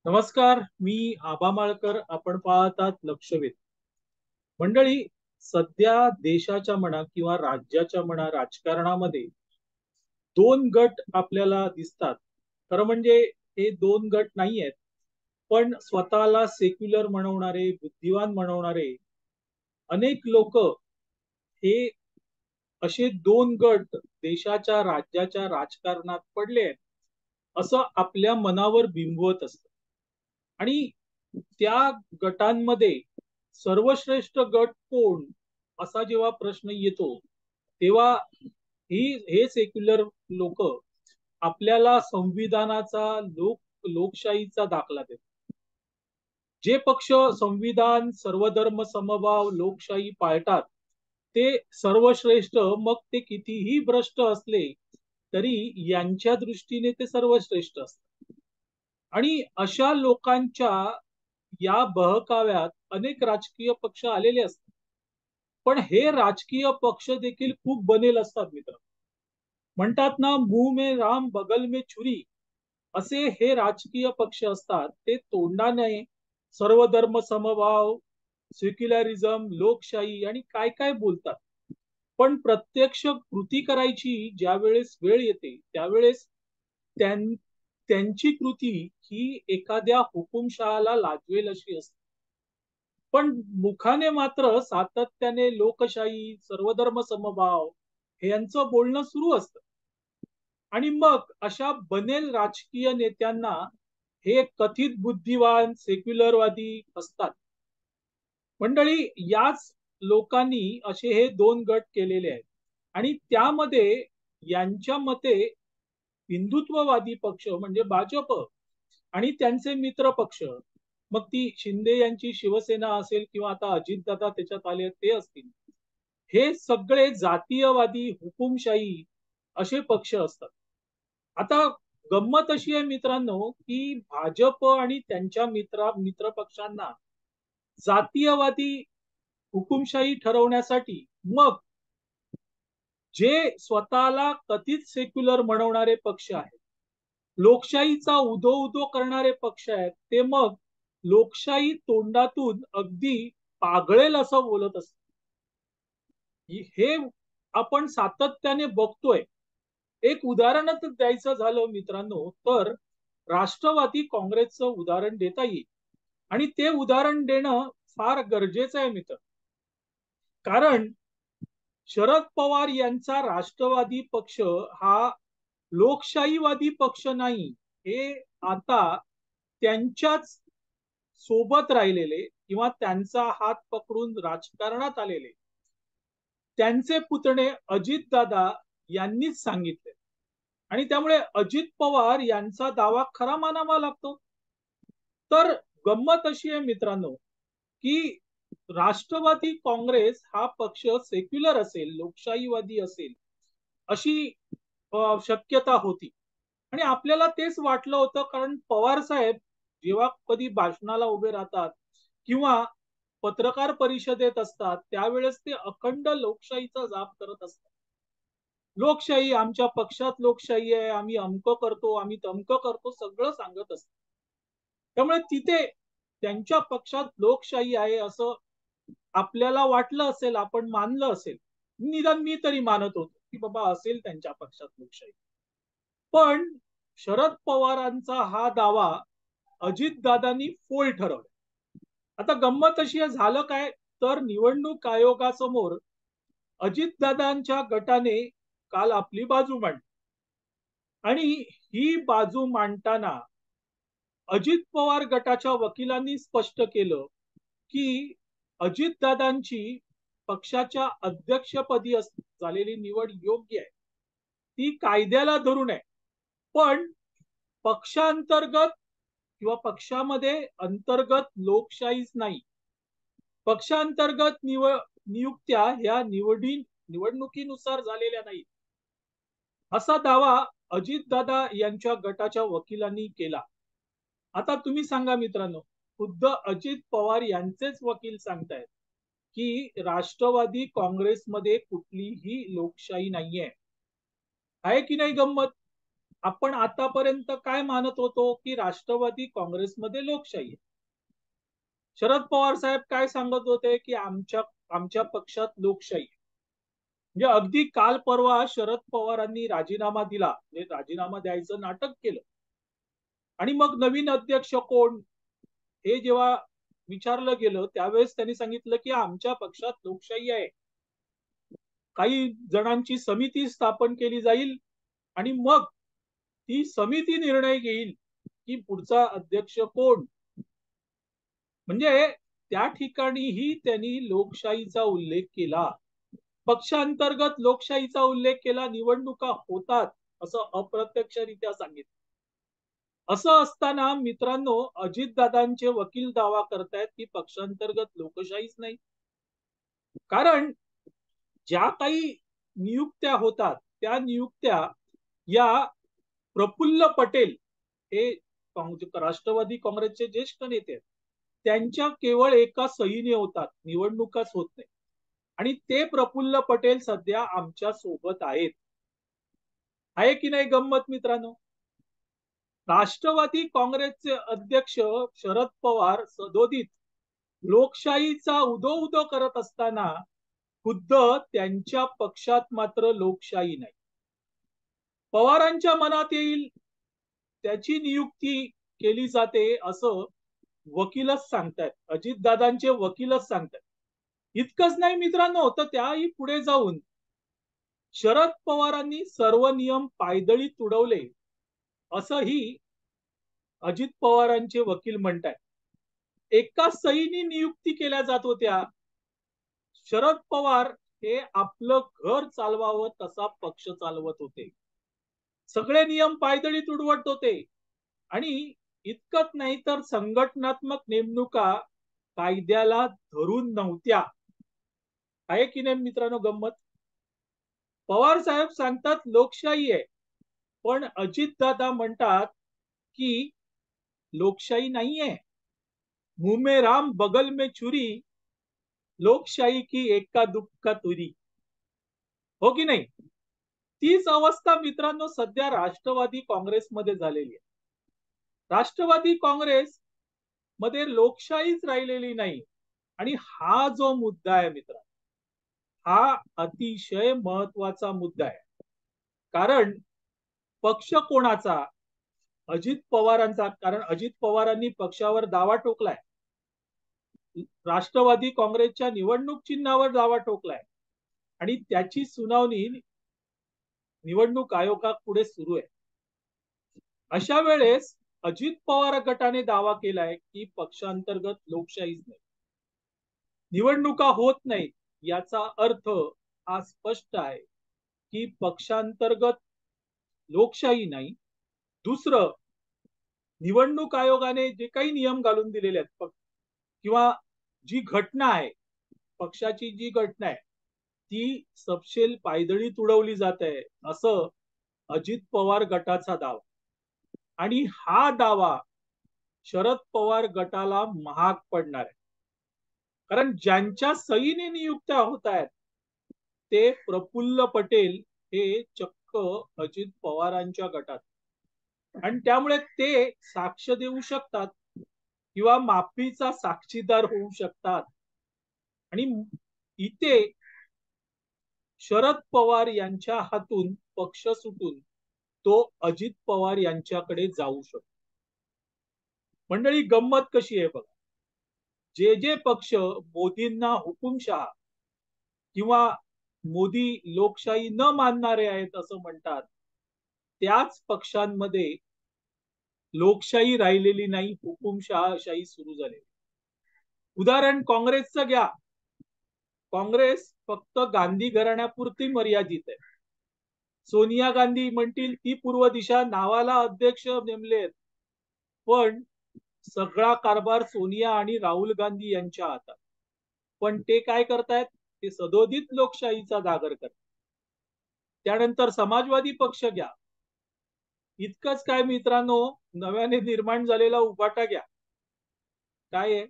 नमस्कार, मी आबा माळकर. आपण पाहतात लक्षवेध. मंडळी, सध्या देशाच्या म्हणा किंवा राज्याच्या म्हणा राजकारणामध्ये दोन गट आपल्याला दिसतात. खरं म्हणजे हे दोन गट नाही आहेत, पण स्वतःला सेक्युलर म्हणवणारे, बुद्धिवान म्हणवणारे अनेक लोक हे असे दोन गट देशाच्या राज्याच्या राजकारणात पडले आहेत, असं आपल्या मनावर बिंबवत असतं. आणि त्या गटांमध्ये सर्वश्रेष्ठ गट कोण असा जेव्हा प्रश्न येतो, तेव्हा हे सेक्युलर लोक आपल्याला संविधानाचा लोकशाहीचा दाखला देतात. जे पक्ष संविधान, सर्वधर्म समभाव, लोकशाही पाळतात ते सर्वश्रेष्ठ, मग ते कितीही भ्रष्ट असले तरी यांच्या दृष्टीने ते सर्वश्रेष्ठ असतात. आणि अशा लोकांच्या या बहकाव्यात अनेक राजकीय पक्ष आलेले असतात. पण हे राजकीय पक्ष देखील खूप बनेल असतात मित्र. म्हणतात ना, मुंह में राम बगल में छुरी. असे हे राजकीय पक्ष असतात. ते तोंडाने सर्वधर्म समभाव, सेक्युलरिझम, लोकशाही आणि काय काय बोलतात. पण प्रत्यक्ष कृती करायची ज्या वेळेस वेळ येते त्यावेळेस त्यां- त्यांची कृती ही एखाद्या हुकुमशहाला लाजवेल अशी असते. पण मुखाने मात्र सातत्याने लोकशाही, सर्वधर्म समभाव हे यांचं बोलणं सुरू असतं. आणि मग अशा बनेल राजकीय नेत्यांना हे कथित बुद्धिवान सेक्युलरवादी असतात. मंडळी, याच लोकांनी असे हे दोन गट केलेले आहेत. आणि त्यामध्ये यांच्या मते हिंदुत्ववादी पक्ष म्हणजे भाजप आणि त्यांचे मित्र पक्ष, मग ती शिंदे यांची शिवसेना असेल किंवा आता अजितदादा त्याच्यात आले ते असतील, हे सगळे जातीयवादी हुकुमशाही असे पक्ष असतात. आता गंमत अशी आहे मित्रांनो, की भाजप आणि त्यांच्या मित्र पक्षांना जातीयवादी हुकुमशाही ठरवण्यासाठी मग जे स्वतःला कथित सेक्युलर म्हणवणारे पक्ष आहेत, लोकशाहीचा उदो उदो करणारे पक्ष आहेत, ते मग लोकशाही तोंडातून अगदी पागळेल असं बोलत असतात. हे आपण सातत्याने बघतोय. एक उदाहरणच द्यायचं झालं मित्रांनो, तर राष्ट्रवादी काँग्रेसचं उदाहरण देता येईल. आणि ते उदाहरण देणं फार गरजेचं आहे मित्र. कारण शरद पवार यांचा राष्ट्रवादी पक्ष हा लोकशाहीवादी पक्ष नाही, हे आता त्यांच्याच सोबत राहिलेले किंवा त्यांचा हात पकडून राजकारणात आलेले त्यांचे पुतणे अजितदादा यांनीच सांगितले. आणि त्यामुळे अजित पवार यांचा दावा खरा मानावा लागतो. तर गंमत अशी आहे मित्रांनो, की राष्ट्रवादी काँग्रेस हा पक्ष सेक्युलर असेल, लोकशाहीवादी असेल अशी शक्यता होती. आणि आपल्याला तेच वाटलं होतं, कारण पवार साहेब जेव्हा कधी भाषणाला उभे राहतात किंवा पत्रकार परिषदेत असतात त्यावेळेस ते अखंड लोकशाहीचा जाप करत असतात. लोकशाही, आमच्या पक्षात लोकशाही आहे, आम्ही अमक करतो, आम्ही तमक करतो, सगळं सांगत असतात. त्यामुळे तिथे त्यांच्या पक्षात लोकशाही आहे असं आपल्याला वाटलं असेल, आपण मानलं असेल. निदान मी तरी मानत होतो की बाबा असेल त्यांच्या पक्षात लोकशाही. पण शरद पवारांचा हा दावा अजितदादांनी फोल ठरवला. आता गंमत अशी आहे, झालं काय, तर निवडणूक आयोगासमोर अजितदादांच्या गटाने काल आपली बाजू मांडली. आणि ही बाजू मांडताना अजित पवार गटाच्या वकिलांनी स्पष्ट केलं की अजितदादांची पक्षाच्या अध्यक्षपदी झालेली निवड योग्य आहे, ती कायद्याला धरून आहे. पण पक्षांतर्गत किंवा पक्षामध्ये अंतर्गत लोकशाहीच नाही. पक्षांतर्गत नियुक्त्या ह्या निवडणुकीनुसार झालेल्या नाहीत, असा दावा अजितदादा यांच्या गटाच्या वकिलांनी केला. आता तुम्ही सांगा मित्रांनो, खुद्द अजित पवार यांचेच वकील सांगतायत की राष्ट्रवादी काँग्रेसमध्ये कुठलीही लोकशाही नाहीये. आहे की नाही गंमत? आपण आतापर्यंत काय मानत होतो की राष्ट्रवादी काँग्रेसमध्ये लोकशाही आहे. शरद पवार साहेब काय सांगत होते की आमच्या आमच्या पक्षात लोकशाही आहे. म्हणजे अगदी काल परवा शरद पवारांनी राजीनामा दिला, म्हणजे राजीनामा द्यायचं नाटक केलं. आणि मग नवीन अध्यक्ष कोण हे जेव्हा विचारलं गेलं त्यावेळेस त्यांनी सांगितलं की आमच्या पक्षात लोकशाही आहे. काही जणांची समिती स्थापन केली जाईल आणि मग ती समिती निर्णय घेईल की पुढचा अध्यक्ष कोण. म्हणजे त्या ठिकाणीही त्यांनी लोकशाहीचा उल्लेख केला, पक्षांतर्गत लोकशाहीचा उल्लेख केला, निवडणुका होतात असं अप्रत्यक्षरित्या सांगितलं. असं असताना मित्रांनो, अजितदादांचे वकील दावा करतायत की पक्षांतर्गत लोकशाहीच नाही. कारण ज्या काही नियुक्त्या होतात त्या नियुक्त्या या प्रफुल्ल पटेल हे राष्ट्रवादी काँग्रेसचे ज्येष्ठ नेते आहेत, त्यांच्या केवळ एका सहीने होतात, निवडणुकाच होत नाही. आणि ते प्रफुल्ल पटेल सध्या आमच्या सोबत आहेत. आहे की नाही गंमत मित्रांनो? राष्ट्रवादी काँग्रेसचे अध्यक्ष शरद पवार सदोदित लोकशाहीचा उदो उदो करत असताना खुद्द त्यांच्या पक्षात मात्र लोकशाही नाही. पवारांच्या मनात येईल त्याची नियुक्ती केली जाते असं वकीलच सांगतायत, अजितदादांचे वकीलच सांगतायत. इतकंच नाही मित्रांनो, तर त्याही पुढे जाऊन शरद पवारांनी सर्व नियम पायदळी तुडवले असंही अजित पवारांचे वकील म्हणतायत. एका सहीने नियुक्ती केल्या जात होत्या. शरद पवार हे आपलं घर चालवावं तसा पक्ष चालवत होते. सगळे नियम पायदळी तुडवत होते. आणि इतकंच नाही तर संघटनात्मक नेमणुका कायद्याला धरून नव्हत्या. आहे की नाही मित्रांनो गंमत? पवार साहेब सांगतात लोकशाही आहे, पण अजितदादा म्हणतात की लोकशाही नाहीये. मुंह में राम बगल में छुरी, लोकशाही की एक्का दुक्का तुरी. हो की नाही? तीच अवस्था मित्रांनो सध्या राष्ट्रवादी काँग्रेसमध्ये झालेली आहे. राष्ट्रवादी काँग्रेस मध्ये लोकशाहीच राहिलेली नाही. आणि हा जो मुद्दा आहे मित्र, हा अतिशय महत्वाचा मुद्दा आहे. कारण पक्ष कोणाचा? अजित पवारांचा. कारण अजित पवारांनी पक्षावर दावा ठोकलाय, राष्ट्रवादी काँग्रेसच्या निवडणूक चिन्हावर दावा ठोकलाय आणि त्याची सुनावणी निवडणूक आयोगापुढे सुरू आहे. अशा वेळेस अजित पवार गटाने दावा केलाय की पक्षांतर्गत लोकशाहीच नाही, निवडणुका होत नाहीत. याचा अर्थ हा स्पष्ट आहे की पक्षांतर्गत लोकशाही नाही. दुसरं, निवडणूक आयोगाने जे काही नियम घालून दिलेले आहेत किंवा जी घटना आहे, पक्षाची जी घटना आहे ती सपशेल पायदळी तुडवली जात आहे असं अजित पवार गटाचा दावा. आणि हा दावा शरद पवार गटाला महाग पडणार आहे. कारण ज्यांच्या सहीने नियुक्त्या होत आहेत ते प्रफुल्ल पटेल हे चक्क अजित पवारांच्या गटात, आणि त्यामुळे ते साक्ष देऊ शकतात किंवा माफीचा साक्षीदार होऊ शकतात. आणि इथे शरद पवार यांच्या हातून पक्ष सुटून तो अजित पवार यांच्याकडे जाऊ शकतो. मंडळी गंमत कशी आहे बघा. जे जे पक्ष मोदींना हुकुमशहा किंवा मोदी लोकशाही न मानणारे आहेत असं म्हणतात, त्याच पक्षांमध्ये लोकशाही राहिलेली नाही, हुकुमशहाशाही सुरू झाली. उदाहरण काँग्रेसचं घ्या. काँग्रेस फक्त गांधी घराण्यापुरती मर्यादित आहे. सोनिया गांधी म्हणतील ती पूर्व दिशा नावाला अध्यक्ष नेमलेत, पण सगळा कारभार सोनिया आणि राहुल गांधी यांच्या हातात. पण ते काय करतायत? ते सदोदित लोकशाहीचा जागर करतात. त्यानंतर समाजवादी पक्ष घ्या. इतकंच काय मित्रांनो, नव्याने निर्माण झालेला उभाटा घ्या. काय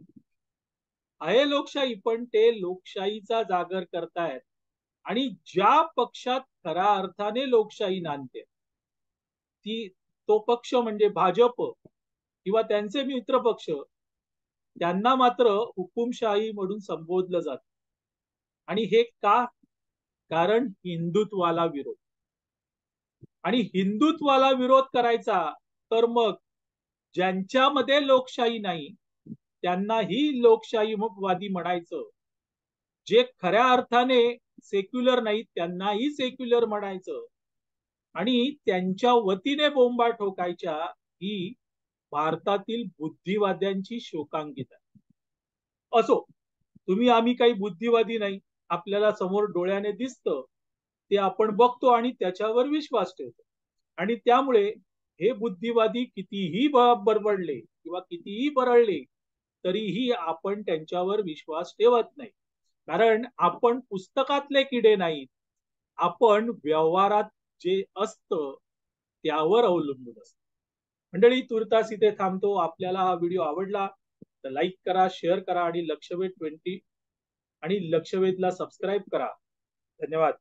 आहे लोकशाही, पण ते लोकशाहीचा जागर करतायत. आणि ज्या पक्षात खऱ्या अर्थाने लोकशाही नांदते तो पक्ष म्हणजे भाजप किंवा त्यांचे मित्र पक्ष, त्यांना मात्र हुकुमशाही म्हणून संबोधलं जात. आणि हे का? कारण हिंदुत्वाला विरोध. आणि हिंदुत्वाला विरोध करायचा तर मग ज्यांच्यामध्ये लोकशाही नाही त्यांनाही लोकशाहीवादी म्हणायचं, जे खऱ्या अर्थाने सेक्युलर नाहीत त्यांनाही सेक्युलर म्हणायचं, आणि त्यांच्या वतीने बोंबा ठोकायच्या. ही भारतातील बुद्धिवाद्यांची शोकांकिता. असो, तुम्ही आम्ही काही बुद्धिवादी नाही, आपल्याला समोर डोळ्याने दिसतं ते आपण बघतो आणि त्याच्यावर विश्वास ठेवतो. आणि त्यामुळे हे बुद्धिवादी कितीही बडबडले किंवा कितीही बरळले तरीही आपण त्यांच्यावर विश्वास ठेवत नाही. कारण आपण पुस्तकातले किडे नाहीत, आपण व्यवहारात जे असतं त्यावर अवलंबून असतो. मंडळी, तुर्तास इथे थांबतो. आपल्याला हा व्हिडिओ आवडला तर लाईक करा, शेअर करा आणि लक्षवेध 20 आणि लक्षवेधला सबस्क्राईब करा. धन्यवाद.